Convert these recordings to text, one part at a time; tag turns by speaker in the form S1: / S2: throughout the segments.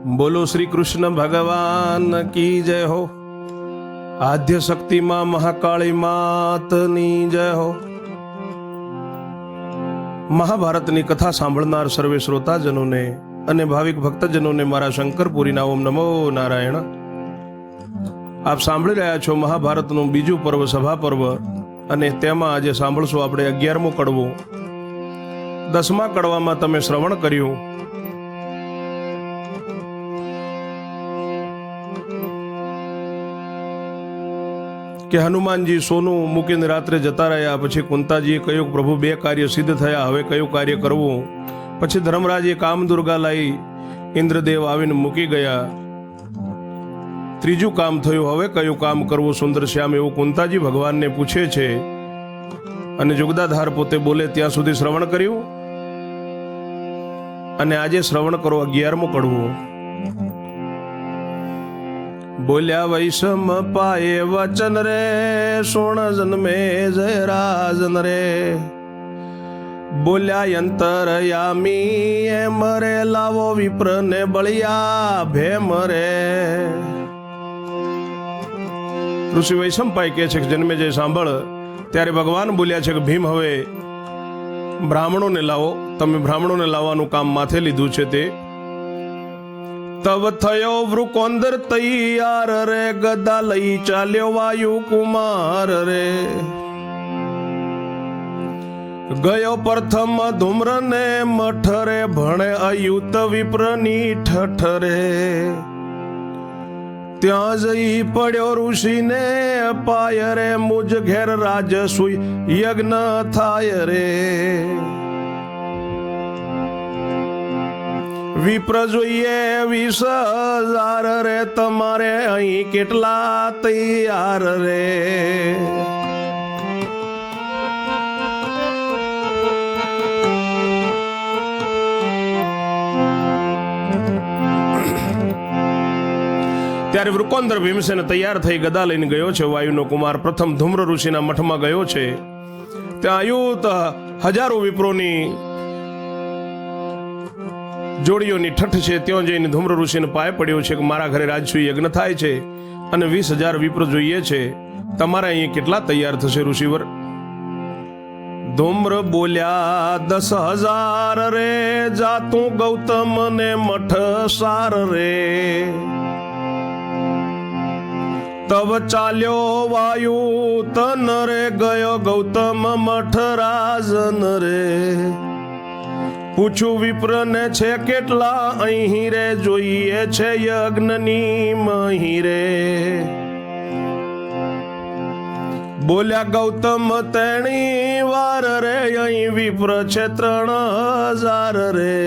S1: बोलो श्री कृष्ण भगवान की जय हो। आद्य शक्ति मां महाकाળી માતની જય હો। મહાભારતની કથા સાંભળનાર સર્વે શ્રોતાજનોને અને ભાવિક ભક્તજનોને મારા શંકરપુરીના ઓમ નમો નારાયણ। આપ સાંભળી રહ્યા છો મહાભારતનું બીજું પર્વ સભા પર્વ, અને તેમાં આજે સાંભળશું આપણે 11મો કડવો। 10મા કડવામાં તમે શ્રવણ કર્યું કે હનુમાનજી સોનું મૂકીને રાત્રે જતા રહ્યા। પછી કુંતાજીએ કહ્યું પ્રભુ બે કાર્ય સિદ્ધ થયા, હવે કયું કાર્ય કરવું? પછી ધર્મરાજે કામદુર્ગા લાવી ઇન્દ્રદેવ આવીને મૂકી ગયા। ત્રીજું કામ થયું, હવે કયું કામ કરવું સુંદર શ્યામ? એવું કુંતાજી ભગવાનને પૂછે છે, અને જુગદાધાર પોતે બોલે ત્યાં સુધી શ્રવણ કર્યું। અને આજે શ્રવણ કરો 11મો કડવો। બોલ્યા વૈષમ પાયે વચન રે, સોણ જન્મે જય રાજન રે। બોલ્યા યંતરયામી એમ રે, લાવો વિપ્ર ને બળિયા ભેમ રે। ઋષિ વૈષમ પાય કહે છે કે જન્મે જય સાંભળ। ત્યારે ભગવાન બોલ્યા છે કે ભીમ હવે બ્રાહ્મણોને લાવો। તમે બ્રાહ્મણોને લાવવાનું કામ માથે લીધું છે તે। તવ થયો વૃકોંદર તૈયાર રે, ગદા લઈ ચાલ્યો વાયુ કુમાર રે। ગયો પ્રથમ ધૂમ્ર ને મઠ રે, ભણે અયુત વિપ્રની ઠઠ રે। ત્યાં જઈ પડ્યો ઋષિને પાય રે, મુજ ઘેર રાજસુઈ યજ્ઞ થાય રે। વિપ્ર જોઈએ 20,000 રે, તમારે અહીં કેટલા તૈયાર રે? ત્યારે વૃકોંદર ભીમસેન તૈયાર થઈ ગદા લઈને ગયો છે। વાયુનો કુમાર પ્રથમ ધૂમ્ર ઋષિના મઠમાં ગયો છે। ત્યાં અયુત હજારો વિપ્રોની જોડીઓની ઠઠ છે। ત્યાં જઈને ધૂમ્ર ઋષિને પાય પડ્યો છે કે મારા ઘરે રાજસૂય યજ્ઞ થાય છે અને 20,000 વિપ્ર જોઈએ છે, તમારે અહીં કેટલા તૈયાર થશે ઋષિવર? ધૂમ્ર બોલ્યા 10,000 રે, જાતું ગૌતમ ને મઠ સાર રે। તબ ચાલ્યો વાયુ તન રે, ગયો ગૌતમ મઠ રાજન રે। પૂછું વિપ્ર ને છે કેટલા અહીં રે, જોઈએ છે યજ્ઞની મહી રે। બોલ્યા ગૌતમ તેણી વાર રે, અહીં વિપ્ર છે 3,000 રે।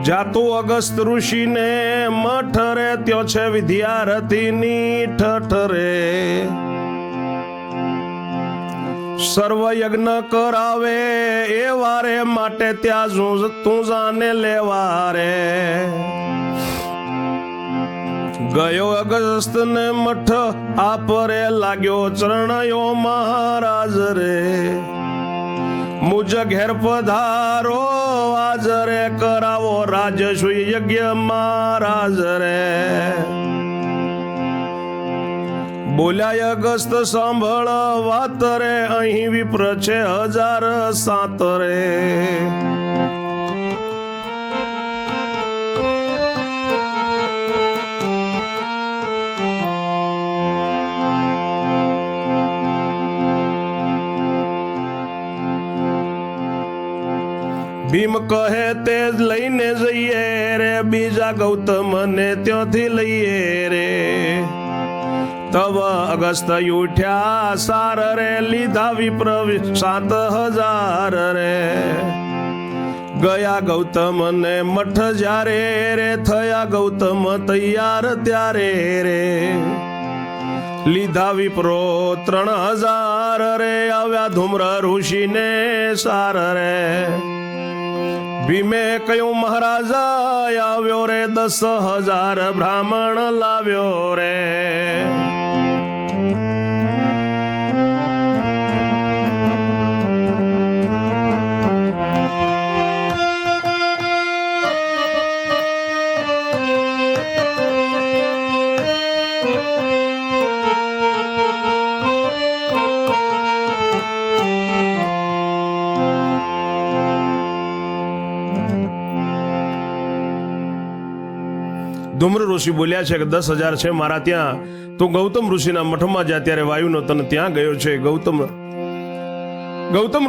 S1: જાતો અગસ્ત ઋષિને મઠ રે, ત્યો છે વિદ્યારથીની ઠઠ રે। સર્વ યજ્ઞ કરાવે એ વારે, માટે ત્યાં તું જાને લેવા રે। ગયો અગસ્ત ને મઠ આપરે, લાગ્યો ચરણયો મહારાજ રે। મુજ ઘેર પધારો આજ રે, કરાવો રાજસૂય યજ્ઞ મહારાજ રે। બોલ્યા અગસ્ત સાંભળ વાત રે, અહીં વિપ્ર છે 1,007 રે। ભીમ કહે તે જ લઈને જઈએ રે, બીજા ગૌતમ ને ત્યાંથી લઈએ રે। તવ અગસ્ત ઉઠ્યા સાર રે, લીધા વિપ્ર 7,000 રે। ગયા ગૌતમ ને મઠ જ્યારે રે, થયા ગૌતમ તૈયાર ત્યારે રે। લીધા વિપ્રો 3000 રે આવ્યા ધૂમ્ર ઋષિને સાર રે ભીમે કહ્યું મહારાજા આવ્યો રે 10,000 બ્રાહ્મણ લાવ્યો રે ધૂમ્ર ઋષિ બોલ્યા છે કે 10,000 છે મારા ત્યાં, તું ગૌતમ ઋષિના મઠમાં જા. ત્યારે વાયુનો તન ત્યાં ગયો છે. ગૌતમ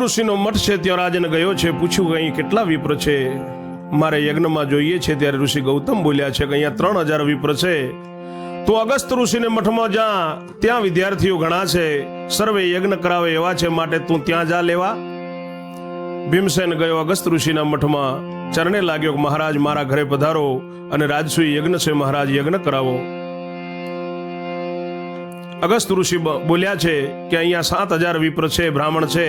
S1: ઋષિનો મઠ છે, ત્યાં રાજન ગયો છે. પૂછ્યું કે અહીં કેટલા વિપ્ર છે, મારે યજ્ઞમાં જોઈએ છે. ત્યારે ઋષિ ગૌતમ બોલ્યા છે કે અહીંયા 3,000 વિપ્ર છે. તું અગસ્ત ઋષિને મઠમાં જા, ત્યાં વિદ્યાર્થીઓ ઘણા છે, સર્વે યજ્ઞ કરાવે એવા છે, માટે તું ત્યાં જા લેવા. ભીમસેન ગયો અગસ્ત ઋષિના મઠમાં, ચરણે લાગ્યો કે મહારાજ મારા ઘરે પધારો અને રાજસૂય યજ્ઞ છે, મહારાજ યજ્ઞ કરાવો. અગસ્ત ઋષિ બોલ્યા છે કે અહીંયા 7,000 વિપ્ર છે, બ્રાહ્મણ છે.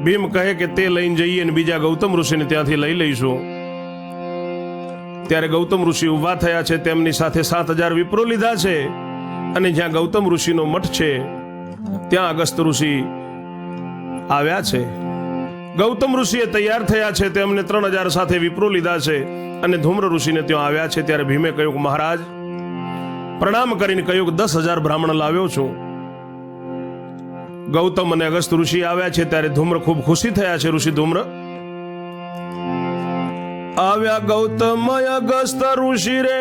S1: ભીમ કહે કે તે લઈને જઈએ અને બીજા ગૌતમ ઋષિને ત્યાંથી લઈ લઈશું. ત્યારે ગૌતમ ઋષિ ઉભા થયા છે, તેમની સાથે 7,000 વિપ્રો લીધા છે અને જ્યાં ગૌતમ ઋષિનો મઠ છે ત્યાં અગસ્ત ઋષિ આવ્યા છે. ગૌતમ ઋષિએ તૈયાર થયા છે, તેમને 3,000 સાથે વિપ્રો લીધા છે અને ધૂમ્ર ઋષિને ત્યાં આવ્યા છે. ત્યારે ભીમે કહ્યું કે મહારાજ, પ્રણામ કરીને કહ્યું કે 10,000 બ્રાહ્મણ લાવ્યો છું. ગૌતમ અને અગસ્ત ઋષિ આવ્યા છે. ત્યારે ધૂમ્ર ખૂબ ખુશી થયા છે. ઋષિ ધૂમ્ર આવ્યા, ગૌતમ અગસ્ત ઋષિ રે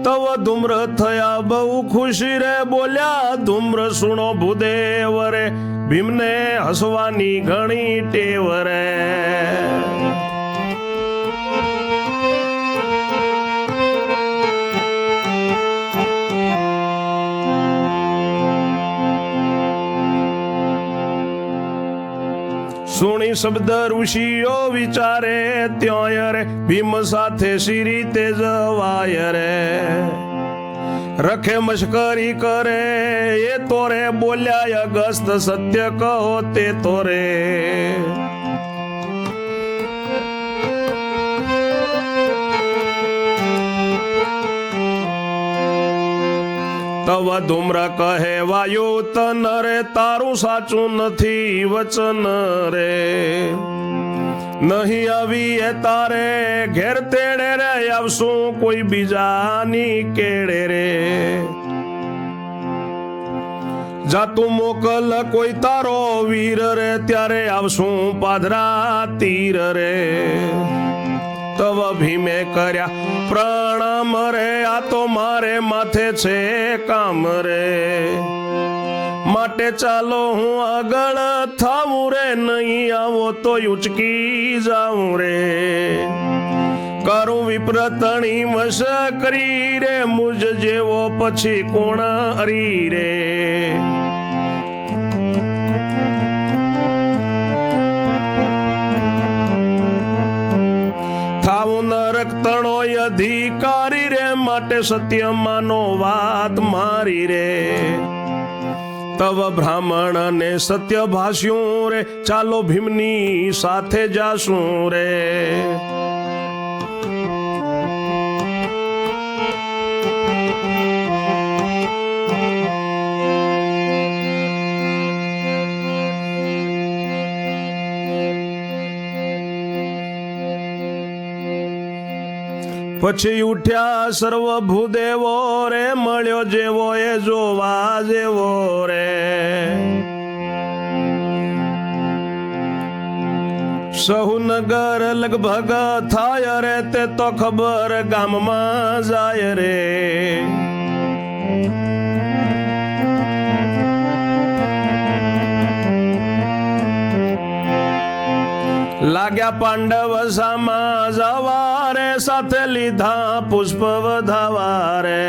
S1: તવ ધૂમ્ર થયા બહુ ખુશી રે. બોલ્યા ધૂમ્ર સુણો ભૂદેવ રે, ભીમને હસવાની ઘણી ટેવ રે. સુણી શબ્દ ઋષિઓ વિચારે, ત્યોય રે ભીમ સાથે સી રીતે જવાય રે. રખે મશ્કરી કરે એ તોરે, બોલ્યા અગસ્ત સત્ય કહો તે તોરે. તવ ધૂમ્ર કહે વાયુ તન રે, તારું સાચું નથી વચન રે. નહીં આવી એ તારે ઘેર તેડે રે, આવશું કોઈ બીજાની કેડે રે. જાતું મોકલ કોઈ તારો વીર રે, ત્યારે આવશું પાધરા તીર રે. તવ ભીમે કર્યા પ્રણામ રે, આ તો મારે માથે છે કામ રે. માટે ચાલો હું આગળ થાવું રે, નહીં આવો તો ઉચકી જાઉં રે. કરું વિપ્રતણી વશ કરી રે, મુજ જેવો પછી કોણ હરી રે. થાવું નરક તણો અધિકારી રે, માટે સત્ય માનો વાત મારી રે. તવ બ્રાહ્મણ ને સત્ય ભાષ્યું રે, ચાલો ભીમની સાથે જાશું રે. પછી ઉઠ્યા સર્વ ભૂદેવો રે, મળ્યો જેવો એ જોવા જેવો રે. સહુ નગર લગભગ થાય રે, તે તો ખબર ગામમાં જાય રે. લાગ્યા પાંડવ સામા જવા રે, સાથે લીધા પુષ્પ વધાવા રે.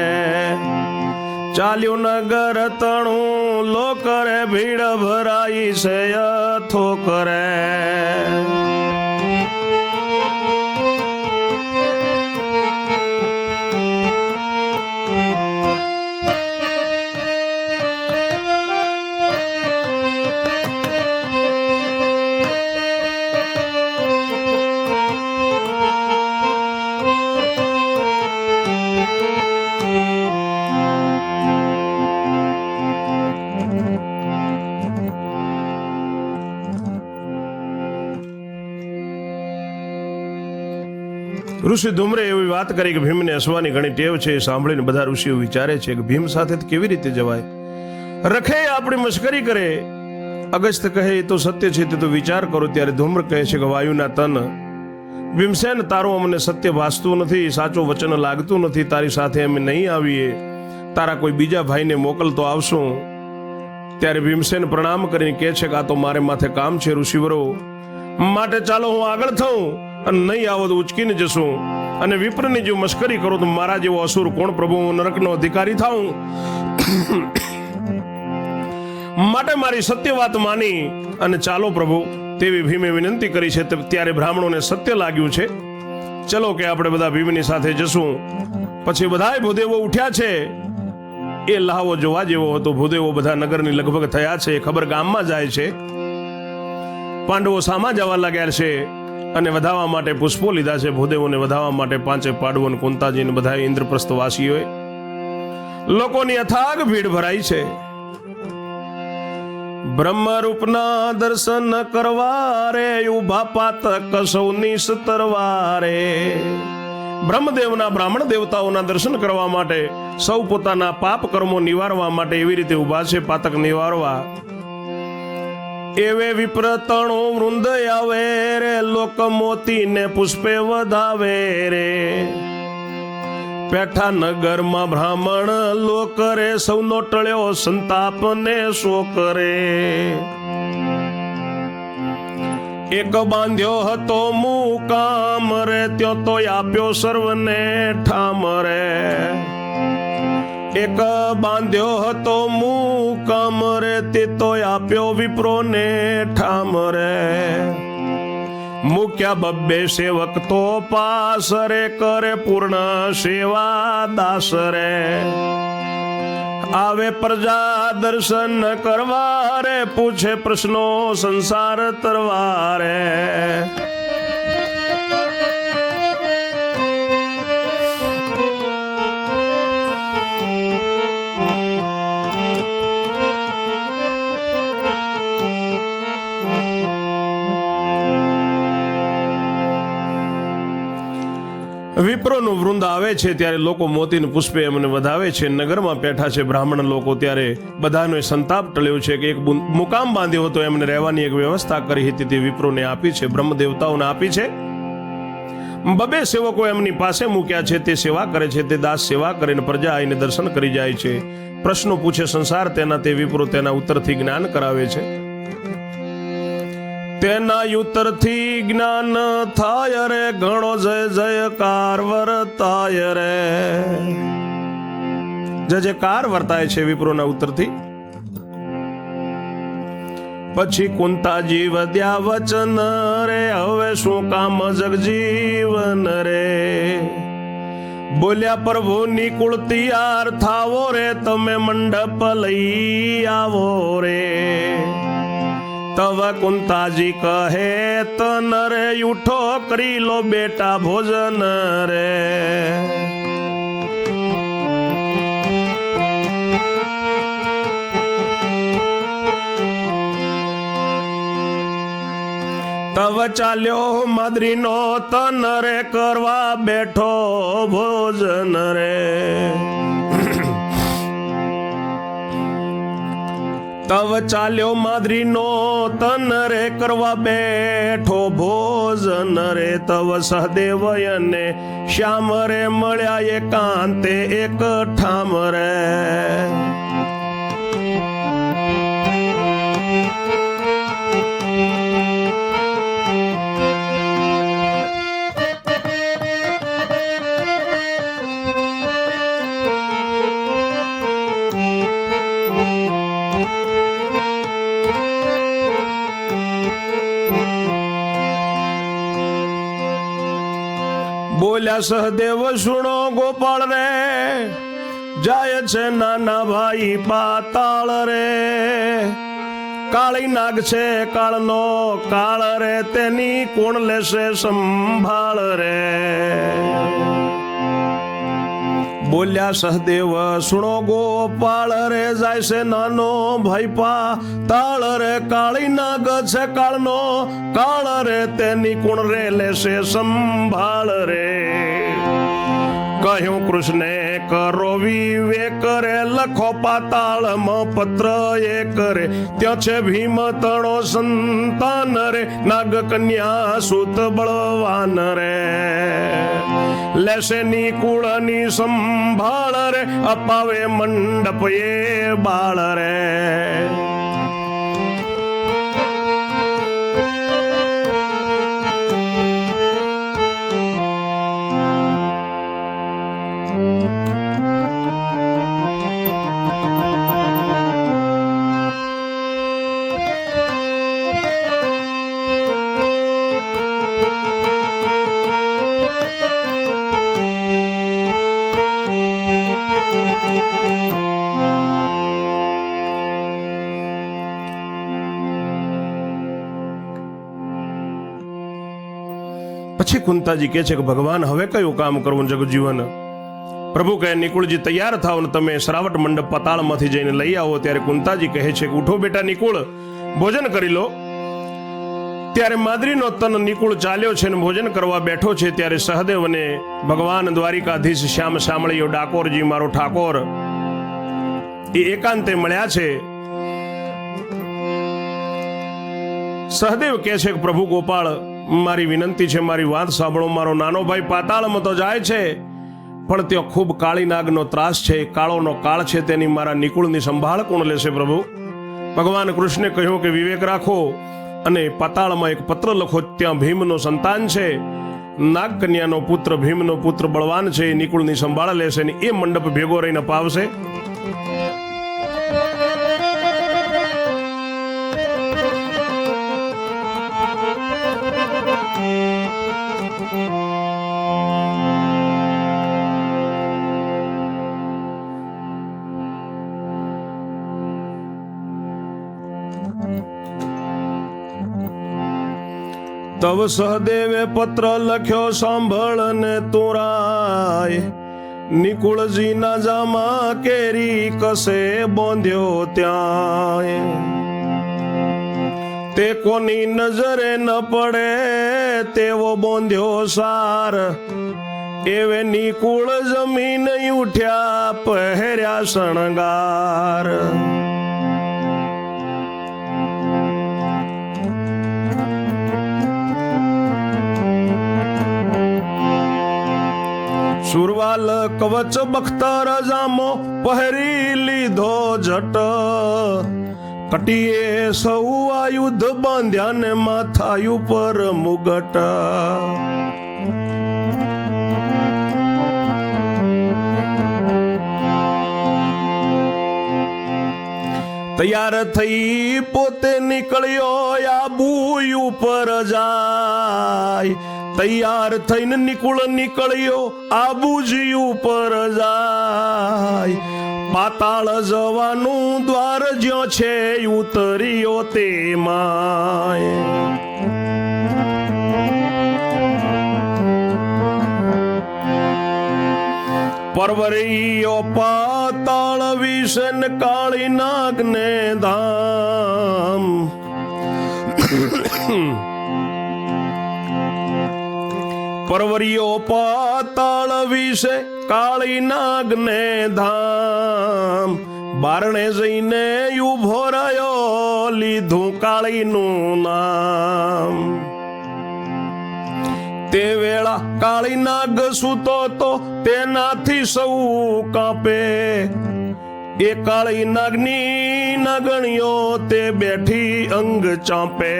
S1: ચાલ્યું નગર તણું લોક રે, ભીડ ભરાઈ છે અથોક રે. ઋષિ ધુમ્રે એવી વાત કરી કે ભીમને હસવાની ઘણી ટેવ છે. એ સાંભળીને બધા ઋષિઓ વિચારે છે કે ભીમ સાથે કેવી રીતે જવાય. રખે આપણી મશ્કરી કરે. અગસ્ત્ય કહે એ તો સત્ય છે, તે તો વિચાર કરો. ત્યારે ધુમ્ર કહે છે કે વાયુના તન, ભીમસેન તારું અમને સત્ય ભાસતું નથી, સાચું વચન લાગતું નથી. તારી સાથે અમે નહીં આવીએ, તારા કોઈ બીજા ભાઈને મોકલતો આવશું. ત્યારે ભીમસેન પ્રણામ કરીને કહે છે કે આ તો મારે માથે કામ છે ઋષિવરો, માટે ચાલો હું આગળ થઉં, અને નહીં આવો તો ઉચકીને જશું. અને વિપ્રની જો મશ્કરી કરો તો મારા જેવો અસુર કોણ પ્રભુ, હું નરકનો અધિકારી થાઉં. માટે મારી સત્ય વાત માની અને ચાલો પ્રભુ, તેવી ભીમે વિનંતી કરી છે. ત્યારે બ્રાહ્મણોને સત્ય લાગ્યું છે. ચલો કે આપણે બધા ભીમની સાથે જશું. પછી બધાય ભૂદેવો ઉઠ્યા છે. એ લહાવો જોવા જેવો હતો. ભૂદેવો બધા નગરની લગભગ થયા છે. ખબર ગામમાં જાય છે. પાંડવો સામા જવા લાગ્યા છે અને વધાવવા માટે પુષ્પો લીધા છે. ભૂદેવોને વધાવવા માટે પાંચે પાડવો અને કુંતાજીને બધા ઇન્દ્રપ્રસ્થ વાસીઓએ લોકોની અથાગ ભીડ ભરાઈ છે. બ્રહ્મરૂપના દર્શન કરવા રે ઉભા પાતક સૌની તરવારે. બ્રહ્મદેવના બ્રાહ્મણ દેવતાઓના દર્શન કરવા માટે, સૌ પોતાના પાપ કર્મો નિવારવા માટે એવી રીતે ઉભા છે પાતક નિવારવા. એવે વિપ્રતણો વૃંદ આવે રે, લોક મોતીને પુષ્પે વધાવે રે. પેઠા નગરમાં બ્રાહ્મણ લોક રે, સૌનો ટળ્યો સંતાપને શોક રે. એક બાંધ્યો હતો મુકામ રે, ત્યો તો આપ્યો સર્વને ઠામ રે. એક બાંધ્યો હતો મુકામ રે, તે તો આપ્યો વિપ્રોને ઠામ રે. મુખ્યા બબ્બે સેવક તો પાસ રે, કરે પૂર્ણ સેવા દાસ રે. આવે પ્રજા દર્શન કરવા રે, પૂછે પ્રશ્નો સંસાર તરવા રે. વિપ્રોનું વૃંદ આવે છે ત્યારે લોકો મોતીને પુષ્પે એમને વધાવે છે. નગરમાં બેઠા છે બ્રાહ્મણ લોકો, ત્યારે બધાનો સંતાપ ટળ્યો છે કે એક મુકામ બાંધ્યો હતો, એમને રહેવાની એક વ્યવસ્થા કરી હતી, તે વિપ્રોને આપી છે, બ્રહ્મ દેવતાઓને આપી છે. બબે સેવકો એમની પાસે મૂક્યા છે, તે સેવા કરે છે. તે દાસ સેવા કરીને પ્રજા આવીને દર્શન કરી જાય છે. પ્રશ્નો પૂછે સંસાર તેના, તે વિપ્રો તેના ઉત્તરથી જ્ઞાન કરાવે છે. તેના ઉત્તરથી જ્ઞાન થાય રે, ઘણો જય જયકાર વર્તાય રે. જય જયકાર વર્તાય છે વિપ્રોના ઉત્તરથી. પછી કુંતાજી વધ્યા વચન રે, હવે શું કામ જગજીવન રે. બોલ્યા પ્રભુની કુળ તૈયાર થાવો રે, તમે મંડપ લઈ આવો રે. તવ કુંતાજી કહે તન રે, ઉઠો કરી લો બેટા ભોજન રે. તવ ચાલ્યો માદરીનો તન રે, કરવા બેઠો ભોજન રે. તવ ચાલ્યો માદરીનો તન રે, કરવા બેઠો ભોજન રે. તવ સહદેવ અને શ્યામ રે, મળ્યા એકાંતે એક ઠામ રે. બોલ્યા સહદેવ સુણો ગોપાળ રે, જાય છે નાના ભાઈ પાતાળ રે. કાળી નાગ છે કાળનો કાળ રે, તેની કોણ લેશે સંભાળ રે. બોલ્યા સહદેવ સુણો ગોપાળ રે જાય છે નાનો ભાઈ પાતાળ રે કાળી નાગ છે કાળનો કાળ રે તેની કુણ રે લેશે સંભાળ રે કહ્યું કૃષ્ણે કરો વિવેક રે લખો પાતાળમાં પત્ર એ કરે ત્યાં છે ભીમ તણો સંતાન રે નાગ કન્યા સુત બળવાન રે લેશે નિકુળની સંભાળ રે અપાવે મંડપ એ બાળ રે પછી કુંતાજી કહે છે કે ભગવાન હવે કયું કામ કરવું જગજીવન? પ્રભુ કહે નિકુળજી તૈયાર થાવ ને તમે શ્રાવટ મંડપ પાતાળમાંથી જઈને લઈ આવો. ત્યારે કુંતાજી કહે છે કે ઉઠો બેટા નિકુળ, ભોજન કરી લો. ત્યારે માદરીનો તન નિકુળ ચાલ્યો છે ને ભોજન કરવા બેઠો છે. ત્યારે સહદેવ અને ભગવાન દ્વારિકાધીશ શ્યામ શામળીયો ડાકોરજી મારો ઠાકોર એ એકાંતે મળ્યા છે. સહદેવ કહે છે કે પ્રભુ ગોપાળ મારી વિનંતી છે, મારી વાત સાંભળો. મારો નાનો ભાઈ પાતાળમાં તો જાય છે પણ ત્યાં ખૂબ કાળી નાગનો ત્રાસ છે, કાળોનો કાળ છે, તેની મારા નિકુળની સંભાળ કોણ લેશે પ્રભુ? ભગવાન કૃષ્ણે કહ્યું કે વિવેક રાખો અને પાતાળમાં એક પત્ર લખો. ત્યાં ભીમનો સંતાન છે, નાગ કન્યાનો પુત્ર, ભીમનો પુત્ર બળવાન છે, એ નિકુળની સંભાળ લેશે ને એ મંડપ ભેગો રહીને પાવશે. તવ સહદેવે પત્ર લખ્યો સાંભળ ને તુરાય નિકુળજી ના જામા કેરી કસે બોંધ્યો ત્યાં તે કોની નજરે ન પડે તેવો બોંધ્યો સાર એવે નિકુળ જમીન ઉઠ્યા પહેર્યા શણગાર સુરવાલ કવચ બખ્તર જામો પહેરી લીધો જટ કટીએ સૌ આયુધ બાંધ્યા ને માથા ઉપર મુગટ તૈયાર થઈ પોતે નીકળ્યો આબુ ઉપર જાય તૈયાર થઈને નિકુળ નીકળ્યો આબુજી ઉપર જાય પાતાળ જવાનું દ્વાર જ્યાં છે ઉતર્યો તેમાં પરવરિયો પાતાળ વિષન કાળી નાગને ધામ પરવરિયો પાતાળ વિશે કાળી નાગને ધામ બારણે જઈને ઉભો રહ્યો લીધું કાળીનું નામ તે વેળા કાળી નાગ સૂતો તો તેનાથી સૌ કાપે એ કાળી નાગની નાગણીઓ તે બેઠી અંગ ચાંપે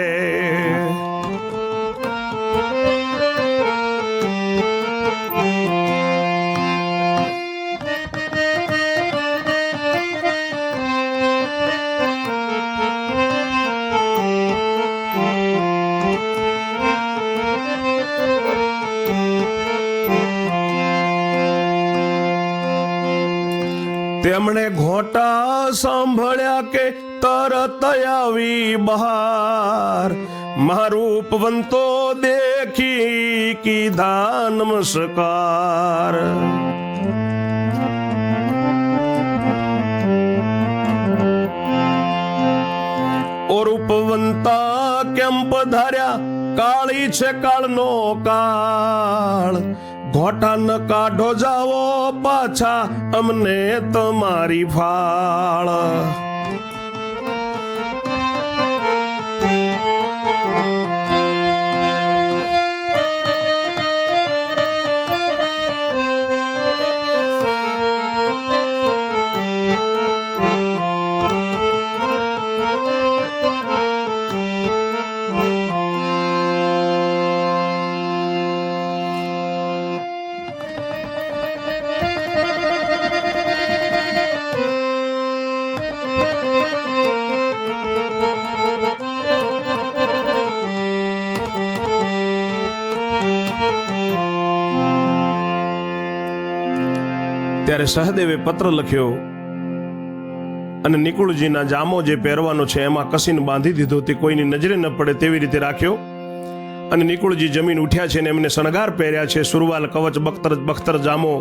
S1: તેમણે ઘોટા સાંભળ્યા કે તરત આવી બહાર મહારૂપવંતો દેખી કીધા નમસ્કાર રૂપવંતા કેમ પધાર્યા, કાળી છે કાળનો કાળ. ઘોટા ન કાઢો જાવો પાછા, અમને તમારી ફાળ. ત્યારે સહદેવે પત્ર લખ્યો અને નિકુળજીના જામો જે પહેરવાનો છે એમાં કસીને બાંધી દીધો, તે કોઈની નજરે ન પડે તેવી રીતે રાખ્યો. અને નિકુળજી જમીન ઉઠ્યા છે ને એમને શણગાર પહેર્યા છે. સુરવાલ, કવચ, બખ્તર જામો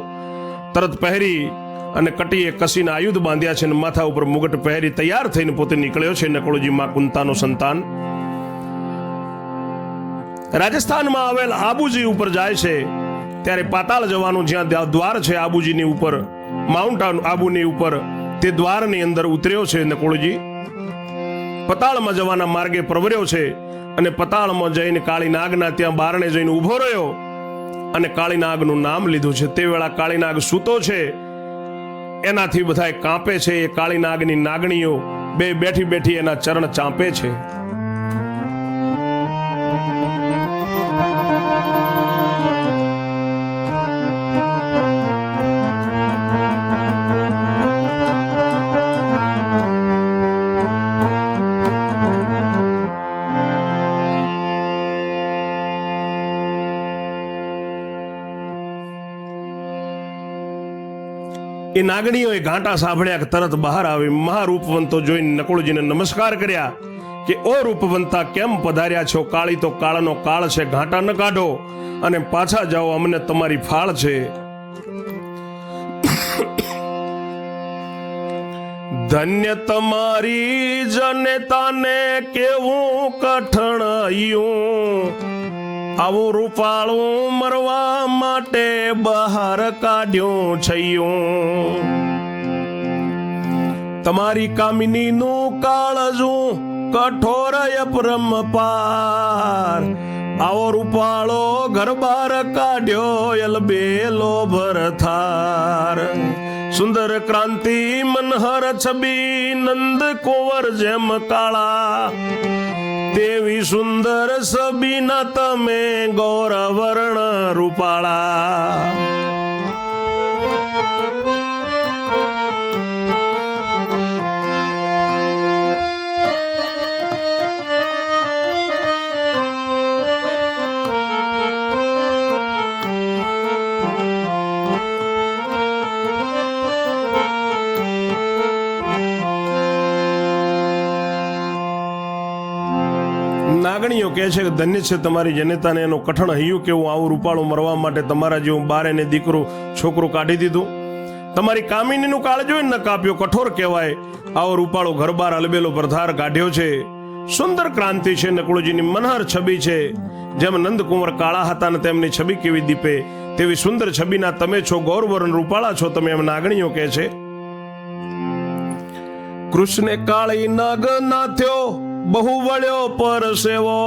S1: તરત પહેરી અને કટીએ કસીને આયુધ બાંધ્યા છે અને માથા ઉપર મુગટ પહેરી તૈયાર થઈને પોતે નીકળ્યો છે નકુળજી માં કુંતાનો સંતાન. રાજસ્થાનમાં આવેલ આબુજી ઉપર જાય છે. ત્યારે પાતાળ જવાનું જ્યાં દ્વાર છે આબુજીની ઉપર, માઉન્ટ આબુની ઉપર, તે દ્વારની અંદર ઉતર્યો છે નકુળજી. પતાળમાં જવાના માર્ગે પ્રવર્યો છે અને પતાળમાં જઈને કાળીનાગના ત્યાં બારણે જઈને ઉભો રહ્યો અને કાળીનાગનું નામ લીધું છે. તે વેળા કાળીનાગ સૂતો છે, એનાથી બધાય કાંપે છે. એ કાળીનાગની નાગણીઓ બે બેઠી બેઠી એના ચરણ ચાંપે છે. એ નાગણીઓએ ઘાંટા સાંભળ્યા કે તરત બહાર આવી મહારૂપવંતો જોઈને નકુળજીને નમસ્કાર કર્યા કે ઓ રૂપવંતા કેમ પધાર્યા છો? કાળી તો કાળનો કાળ છે, ઘાંટા ન કાઢો અને પાછા જાઓ, અમને તમારી ફાળ છે. ધન્ય તમારી જનેતાને કેવું કઠણાયું, આવું રૂપાળું મરવા માટે બહાર કાઢ્યું છયું. તમારી કામિનીનું કાળજું કઠોર અપરંપાર, આવો રૂપાળો ઘર બાર કાઢ્યો એલબેલો ભરથાર. સુંદર ક્રાંતિ મનહર છબી નંદ કુંવર જેમ કાળા, તેવી સુંદર સબીના તમે ગૌરવર્ણ રૂપાળા. નાગણીઓ કહે છે કે ધન્ય છે તમારી જનેતાને એનું કઠણ હૈયું કેવું, આવું રૂપાળું મરવા માટે તમારા જેવું બારે ને દીકરો છોકરો કાઢી દીધું. તમારી કામિનીનું કાળજો ન કાપ્યો, કઠોર કહેવાય. આવો રૂપાળો ઘર બાર અલબેલો ભરથાર કાઢ્યો છે. સુંદર ક્રાંતિ છે નકુળજીની, મનહર છબી છે. જેમ નંદકુંવર કાળા હતા ને તેમની છબી કેવી દીપે, તેવી સુંદર છબીના તમે છો, ગૌરવર્ણ રૂપાળા છો તમે, એમ નાગણીઓ કહે છે. કૃષ્ણે કાળી નાગ નાથ્યો બહુ વળ્યો પરસેવો,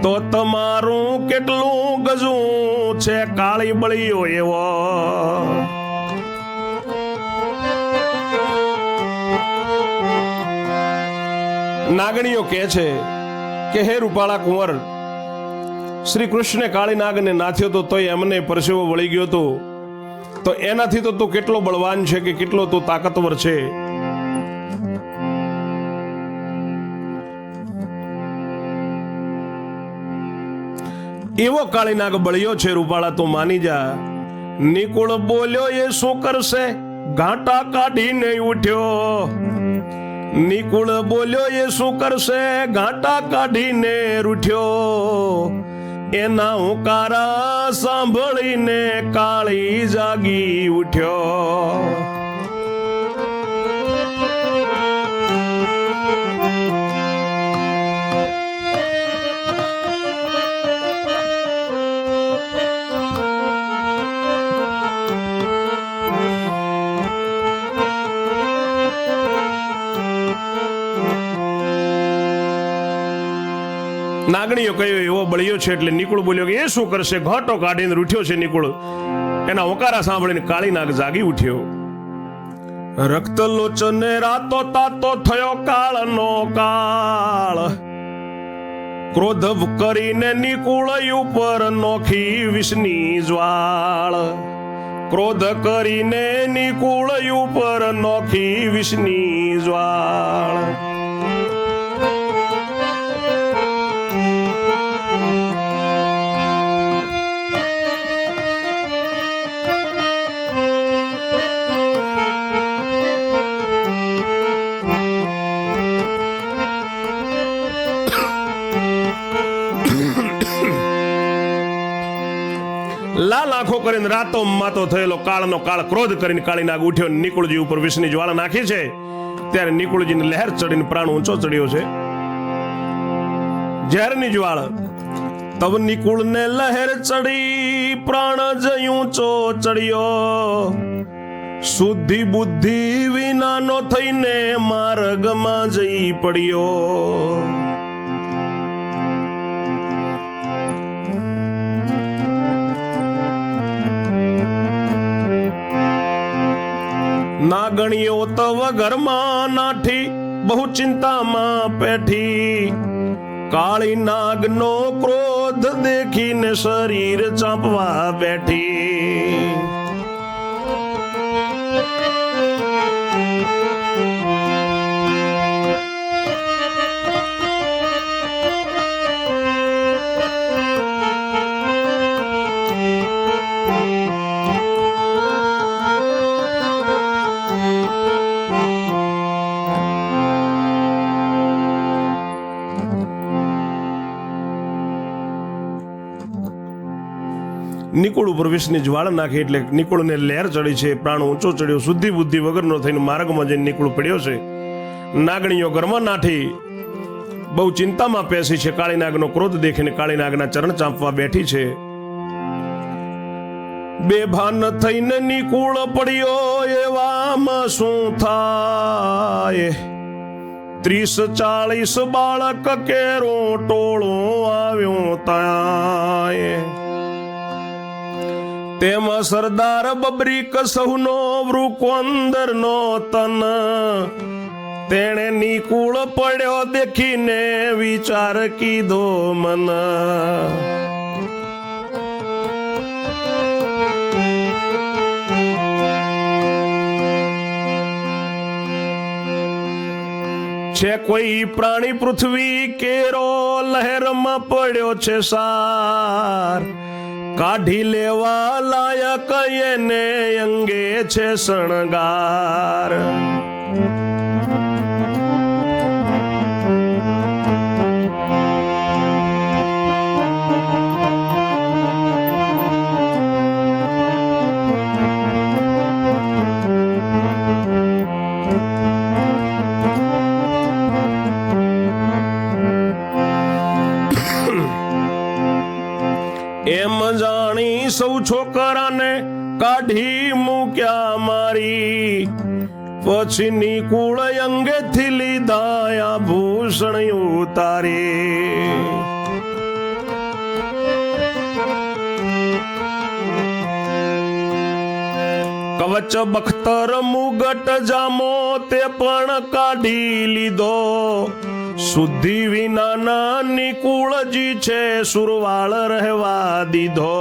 S1: તો તમારું કેટલું ગજું છે કાળી બળીઓ એવો. નાગણીઓ કહે છે કે હે રૂપાળા કુંવર, શ્રી કૃષ્ણે કાળી નાગને નાથ્યો તો તોય એમને પરસેવો વળી ગયો હતો, તો એનાથી તો તું કેટલો બળવાન છે કે કેટલો તું તાકાતવર છે. એવો કાળીનાગ બળ્યો છે રૂપાળા, તું માની જા. નિકુળ બોલ્યો એ શું કરશે, ઘાંટા કાઢીને ઉઠ્યો. નિકુળ બોલ્યો એ શું કરશે, ઘાંટા કાઢીને રૂઠ્યો. એના હુંકારા સાંભળીને કાળી જાગી ઉઠ્યો. નાગણીઓ કહ્યું એવો બળ્યો છે એટલે નિકુળ બોલ્યો કે એ શું કરશે? ઘાટો કાઢીને રૂઠ્યો છે નિકુળ. એના ઓકારા સાંભળીને કાળી નાગ જાગી ઉઠ્યો. રક્ત લોચને રાતો તાતો થયો કાળનો કાળ. ક્રોધ કરીને નિકુળ ઉપર નોખી વિષની જ્વાળ. ક્રોધ કરીને નિકુળ ઉપર નોખી વિષની જ્વાળ. લાલ આંખો કરીને રાતો માતો થયેલો કાળનો કાળ ક્રોધ કરીને કાળી નાગ ઉઠ્યો. નિકુળજી ઉપર વિષની જ્વાળા નાખી છે. ત્યારે નિકુળજીને લહેર ચડીને પ્રાણ ઊંચો ચડ્યો છે. ઝેરની જ્વાળ તબ નિકુળને લહેર ચડી પ્રાણ જઈ ઊંચો ચડ્યો. શુદ્ધિ બુદ્ધિ વિનાનો થઈને માર્ગમાં જઈ પડ્યો. નાગણીઓ તવ ઘરમાં નાઠી બહુ ચિંતામાં પેઠી. કાળી નાગનો ક્રોધ દેખીને શરીર ચાંપવા બેઠી. નિકુળ ઉપર વિષની જ્વાળ નાખી એટલે નિકુળને લહેર ચડી છે. પ્રાણ ઊંચો ચડ્યો. શુદ્ધિ બુદ્ધિ વગરનો થઈને માર્ગમાં જઈને નિકુળ પડ્યો છે. નાગણીઓ ઘરમાં નાઠી બહુ ચિંતામાં પેસી છે. કાળી નાગનો ક્રોધ દેખીને કાળી નાગના ચરણ ચાંપવા બેઠી છે. બેભાન થઈને નિકુળ પડ્યો એવામાં શું થાય? 30-40 બાળક કેરો ટોળો આવ્યો તાય. તેમાં સરદાર બબરીક સહુનો વૃકોંદરનો તન. તેણે નિકુળ પડ્યો દેખીને વિચાર કીધો મન. છે કોઈ પ્રાણી પૃથ્વી કેરો લહેરમાં પડ્યો છે સાર. કાઢી લેવા લાયક એને અંગે છે શણગાર. એમ જાણી સૌ છોકરાને કાઢી મૂક્યા મારી. પછી નિકુળ અંગેથી લીધા આભૂષણ ઉતારી. કવચ બખ્તર મુગટ જામો તે પણ કાઢી લીધો. શુદ્ધિ વિનાના નિકુળજી છે સુરવાળ રહેવા દીધો.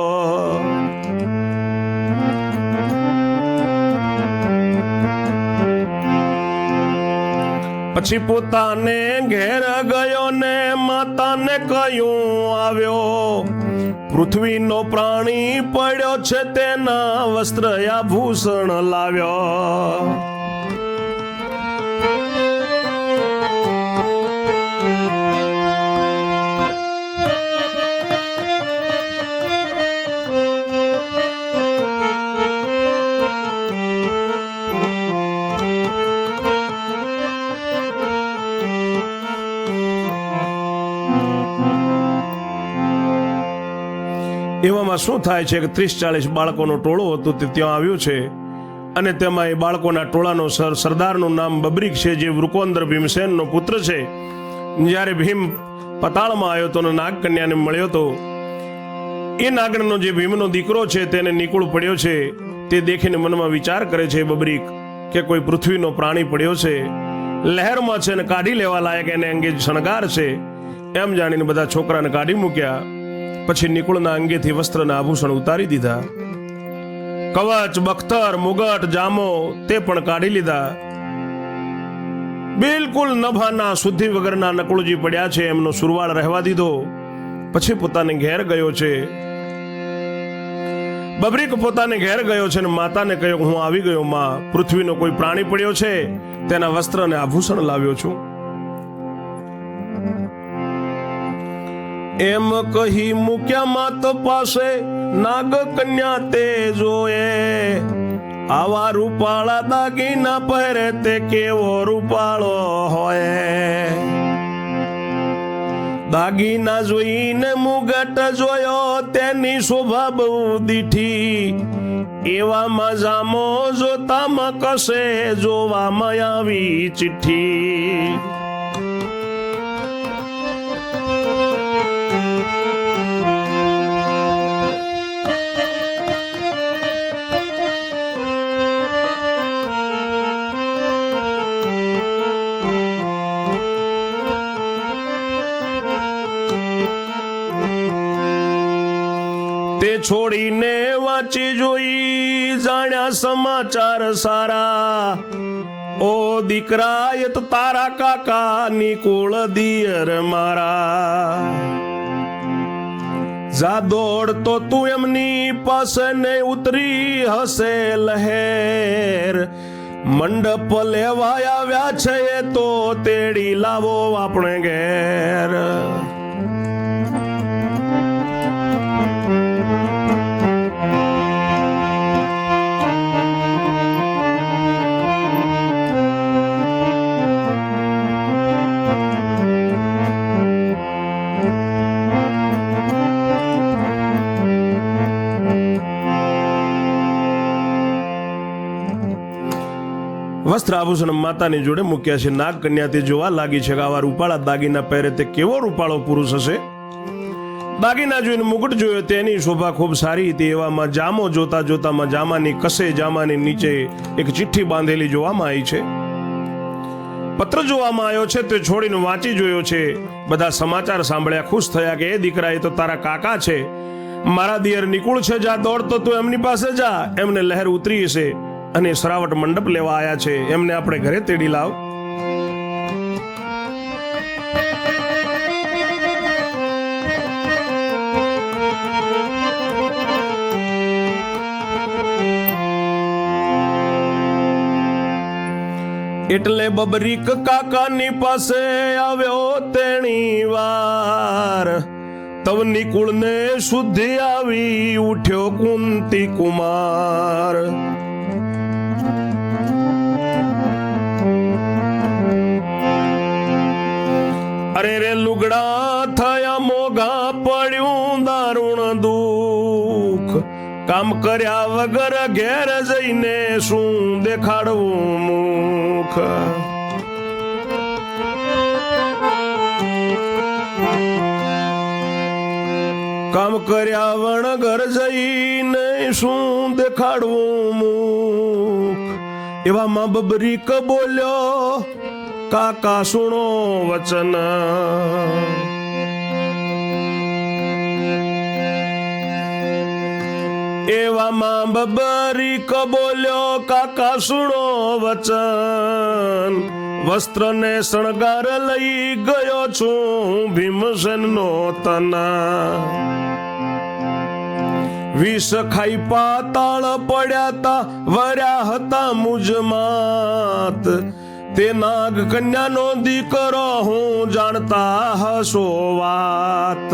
S1: પછી પોતાને ઘેર ગયો ને માતાને કહ્યું આવ્યો. પૃથ્વીનો પ્રાણી પડ્યો છે તેના વસ્ત્ર આભૂષણ લાવ્યો. એવામાં શું થાય છે કે 30-40 બાળકોનો ટોળો હતો તે ત્યાં આવ્યું છે. અને તેમાં એ બાળકોના ટોળાનો સરદારનું નામ બબરીક છે, જે વૃકોંદર ભીમસેનનો પુત્ર છે. જ્યારે ભીમ પતાળમાં આવ્યો તો નાગકન્યાને મળ્યો તો એ નાગણનો જે ભીમનો દીકરો છે તેને નિકુળ પડ્યો છે તે દેખીને મનમાં વિચાર કરે છે બબરીક કે કોઈ પૃથ્વીનો પ્રાણી પડ્યો છે, લહેરમાં છે ને કાઢી લેવા લાયક એને અંગે શણગાર છે એમ જાણીને બધા છોકરાને કાઢી મૂક્યા. પછી નિકુળના અંગેથી વસ્ત્રના આભૂષણ ઉતારી દીધા. કવચ, બખ્તર, મુગટ, જામો તે પણ કાઢી લીધા. બિલકુલ નભાના શુદ્ધિ વગરના નકુળજી પડ્યા છે એમનો સુરવાળ રહેવા દીધો. પછી પોતાને ઘેર ગયો છે. બબરીક પોતાને ઘેર ગયો છે ને માતાને કહ્યું, હું આવી ગયો માં, પૃથ્વીનો કોઈ પ્રાણી પડ્યો છે તેના વસ્ત્ર અને આભૂષણ લાવ્યો છું. એમ કહી મૂક્યા માત પાસે નાગ કન્યા તે જોયે, આવા રૂપાળા દાગીના પહેરે તે કેવો રૂપાળો હોય. દાગીના જોઈને મુગટ જોયો તેની શોભા બહુ દીઠી, એવામાં જામો જોતામાં કશે જોવામાં આવી ચિઠ્ઠી. તે છોડીને વાંચી જોઈ જાણ્યા સમાચાર સારા, ઓ દીકરા એ તો તારા કાકા નિકુળ દિયર મારા. જા દોડ તો તું એમની પાસે ને ઉતરી હશે લહેર, મંડપ લેવા આવ્યા છે એ તો તેડી લાવો આપણે ઘેર. વસ્ત્ર આભૂષણ માતાની જોડે મૂક્યા છે. નાગ કન્યા તે જોવા લાગી છે કે આવા રૂપાળા દાગીના પહેરે તે કેવો રૂપાળો પુરુષ હશે. દાગીના જોઈને મુગટ જોયો તેની શોભા ખૂબ સારી હતી. એવામાં જામો જોતા જોતામાં જામાની કસે જામાની નીચે એક ચિઠ્ઠી બાંધેલી જોવામાં આવી છે. પત્ર જોવામાં આવ્યો છે તે છોડીને વાંચી જોયો છે. બધા સમાચાર સાંભળ્યા, ખુશ થયા કે એ દીકરા એ તો તારા કાકા છે, મારા દિયર નિકુળ છે, જા દોડતો તું એમની પાસે જા, એમને લહેર ઉતરી હશે અને સરાવટ મંડપ લેવા આયા છે, એમને આપણે ઘરે તેડી લાવ. એટલે બબરીક કાકાની પાસે આવ્યો તેણી વાર, તવ નિકુળને શુદ્ધિ આવી ઉઠ્યો કુંતી કુમાર. અરે રે લુગડા થયા મોઘા, પડ્યું દારૂણ દુઃખ, કામ કર્યા વગર ઘેર જઈને શું દેખાડવું મુખ. કામ કર્યા વગર જઈને શું દેખાડવું મુખ. એવામાં બબરીક બોલ્યો, કાકા સુણો વચન. એવામાં બબરીક બોલ્યો, કાકા સુણો વચન. વસ્ત્ર ને શણગાર લઈ ગયો છું ભીમસેન નો તના. વિષ ખાઈ પાતાળ પડ્યા તા વર્યા હતા મુજમાત. તે નાગ કન્યાનો દીકરો હું જાણતા હશો વાત.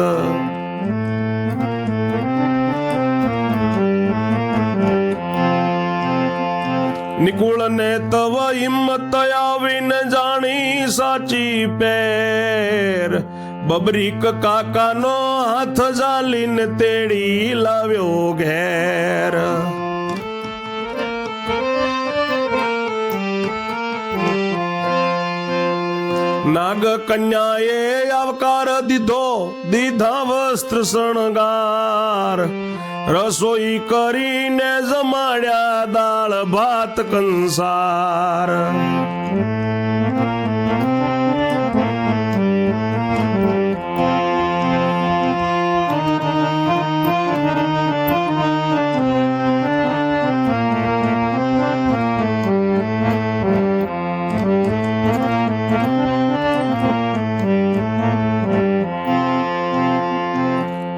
S1: નિકુળને તવ હિંમત આવીને જાણી સાચી પેર. બબરીક કાકાનો હાથ ઝાલીને તેડી લાવ્યો ઘેર. નાગ કન્યાએ આવકાર દીધો, દીધા વસ્ત્ર શણગાર, રસોઈ કરીને જમાડ્યા દાળ ભાત કંસાર.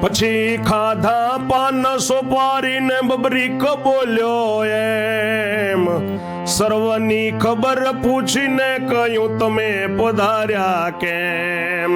S1: પછી ખાધા પાન સોપારીને બબરીક બોલ્યો એમ, સર્વની ખબર પૂછીને કહ્યું તમે પધાર્યા કેમ.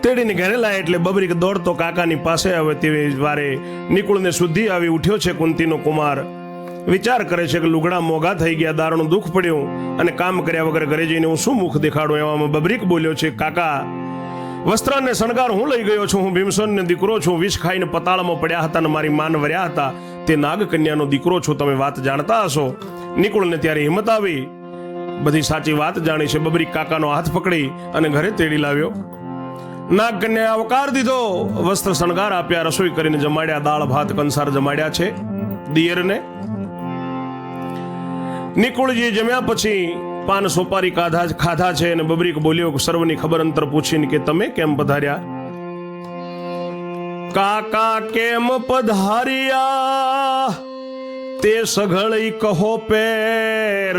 S1: તેડીને ઘરે લાય એટલે બબરીક દોડતો કાકાની પાસે આવે. તેવી વારે નિકુળને શુદ્ધિ આવી ઉઠ્યો છે કુંતીનો કુમાર. વિચાર કરે છે કે લુગડા મોંઘા થઈ ગયા, દારૂનું દુઃખ પડ્યું, અને કામ કર્યા વગર ઘરે જઈને હું શું મુખ દેખાડું. એવામાં બબરીક બોલ્યો છે, કાકા વસ્ત્ર અને શણગાર હું લઈ ગયો છું. હું ભીમસેનનો દીકરો છું. વિષ ખાઈને પતાળમાં પડ્યા હતા અને મારી માન વર્યા હતા. તે નાગ કન્યાનો દીકરો છું. તમે વાત જાણતા હશો. નિકુળને ત્યારે હિંમત આવી, બધી સાચી વાત જાણી છે. બબરીક કાકાનો હાથ પકડી અને ઘરે તેડી લાવ્યો. નાગ કન્યાએ આવકાર દીધો, વસ્ત્ર શણગાર આપ્યા, રસોઈ કરીને જમાડ્યા, દાળ ભાત કંસાર જમાડ્યા છે દિયરને. નિકુળજી જમ્યા પછી પાન સોપારી ખાધા છે અને બબરીક બોલ્યો સર્વની ખબર અંતર પૂછીને કે તમે કેમ પધાર્યા. કાકા કેમ પધાર્યા તે સઘળી કહો પેર,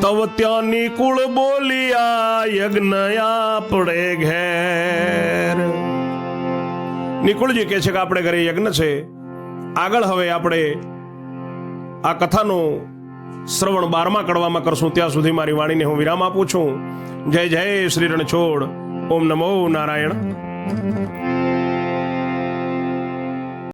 S1: તવ ત્યાં નિકુળ બોલિયા યજ્ઞ આપણે ઘેર. નિકુળજી કહે છે કે આપણે ઘરે યજ્ઞ છે. આગળ હવે આપણે આ કથાનું શ્રવણ 12મા કડવામાં કરશું. ત્યાં સુધી મારી વાણીને હું વિરામ આપું છું. જય જય શ્રી રણછોડ. ઓમ નમો નારાયણ.